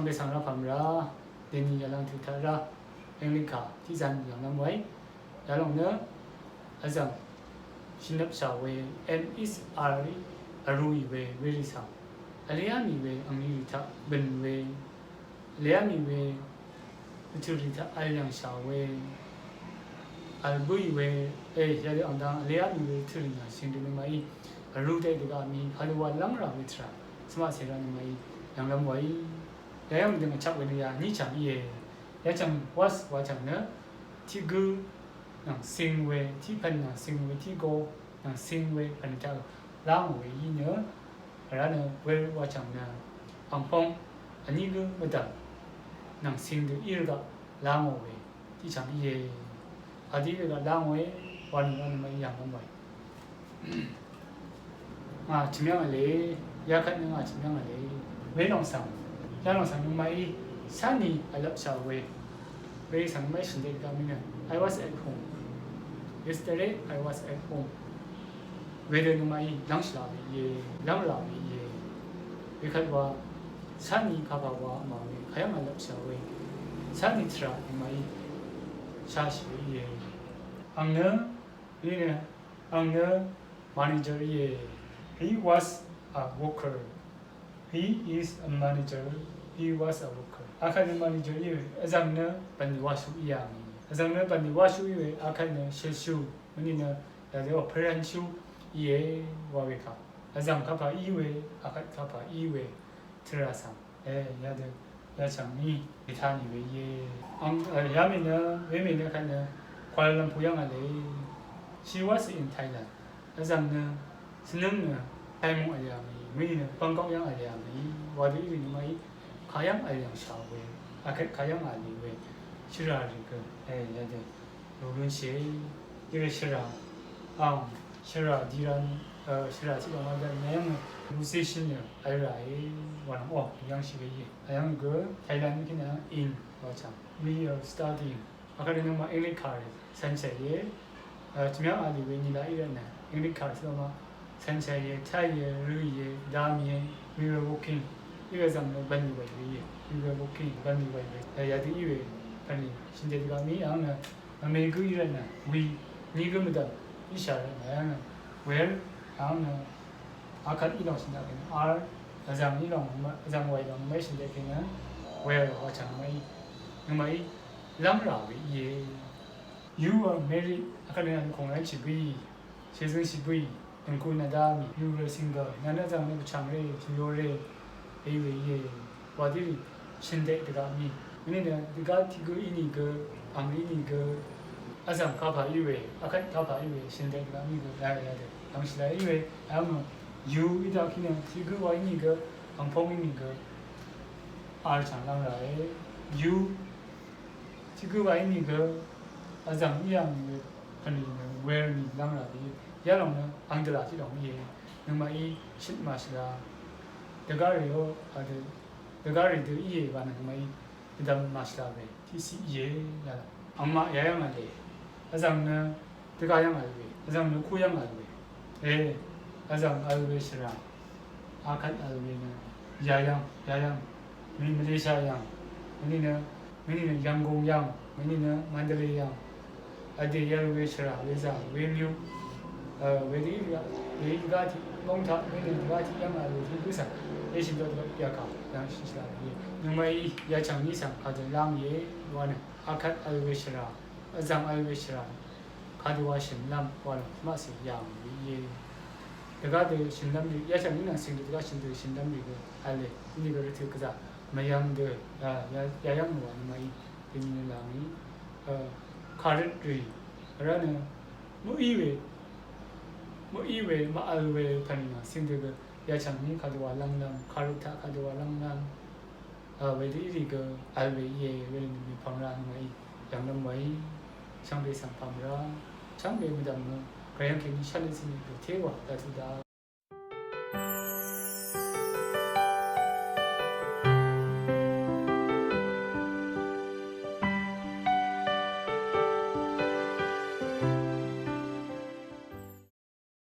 창배 상라 밤라 데니 야랑 투타라 앵리카 티잔 양남와이 야롱네 아장 신납사웨 NSR 아루이웨 웨리상 알리아미웨 앙리타 벤웨 레아미웨 우투리타 알량샤웨 알부이웨 에 야리 안당 레아미웨 트리나 신드니마이 아루데드가 미 할와 랑라 위트라 스마세라니마이 양남와이 야양드가 잡웨리야 니창이에 야창 와스 와창네 티그 낭 싱웨 티판나 싱웨 티고 낭 싱웨 판타 랑웨 이네 라네 웨 와창나 앙펑 아니그 메다 낭 싱드 일가 랑웨 티창이에 아디가 랑웨 와는 마이 양남와이 아 지명을래 약한 아 지명을래 외농상 야농상 마이 산이 알랍샤웨 very some mention that I was at home. Yesterday I was at home. Whether no my lunch lavi ye, lam lavi ye. Because wa sani kabawa mawi kayang alap sawe. Sani tra my shashi ye. Angna manager ye. He was a worker. He is a manager. He was a worker. Akane manager ye azamna baniwasu iyami. Azamna baniwasu ye akane sheshu munina yadeo peranshu ye waweka. Azam kapa iwe akat kapa iwe terasam. Yade yachangni itani we ye. Yamina wemina kana Kuala Lumpur yang ale. She was in Thailand. Azamna senengna Thaimu ayami. Munina Bangkok yang ayami. Wadi ini mai 가양 알량 샤웨 아까 가양 알리웨 시라리그 야데 로른시 이게 시라 시라 디란 시라 지방마다 내용 무세신이요 알라이 와는 양식의 아양 그 타일란드 그냥 in 맞아 we are studying 아까는 뭐 앵리카르 산세에 지명 알리웨 니라 이랬네 앵리카르스마 산세에 타이에 르이에 다미에 we were walking 이거상 반니 바이 이거 오케이 반니 바이 야디 이외 반니 신데디가 미 양나 아메리카 이라나 위 니금다 이샤라 나야나 웰 양나 아칸 이동 신다게 알 아장 이동 아장 와이동 매 신데게는 웰 와창 마이 마이 람라위 예 you are married 아칸은 공란 지비 세상 시비 응고나다미 you are single 나나장 부창레 지요레 에이웨이에 와디리 신데드가미 우리는 네가 티그 이니 그 방리니 그 아상 가파 이외 아칸 가파 이외 신데드가미 그 야야데 당시라 이외 아무 유 이다 그냥 티그 와이니 그 방펑이니 그 알창랑라에 유 티그 와이니 그 아상 이양 그 그니는 웨르니 랑라디 야롱는 앙들라 지롱이 정말 신마시라 대가리요 아들 대가리도 이해 가는 거이 그다음 마시라베 티시 이해 야 엄마 야양한테 아장는 대가양 알베 아장는 고양 알베 아장 알베시라 아칸 알베는 야양 미밀리샤양 우리는 양공양 우리는 만들리양 아디 야르베시라 외자 외뮤 외디야 외가티 롱타 외가티 양알베 그사 예신도 약간 양신시다 놈의 야창 이상 가진 람예 와는 아칸 알베시라 아장 알베시라 가디와 신람 와는 마시 양예 대가들 신람이 야창 있는 생들가 신들 신람이고 알레 이거를 듣고자 마양들 야양 와는 마이 되는 람이 카르리 라는 뭐 이외 마알웨 파니나 생들가 야창니 가디와 랑랑 카르타 가디와 랑랑 웨디 이리그 알웨이에 웨는 방라는 마이 양남 마이 상대 상파라 장배무담은 그냥 괜히 샬리스니 그 태와 다투다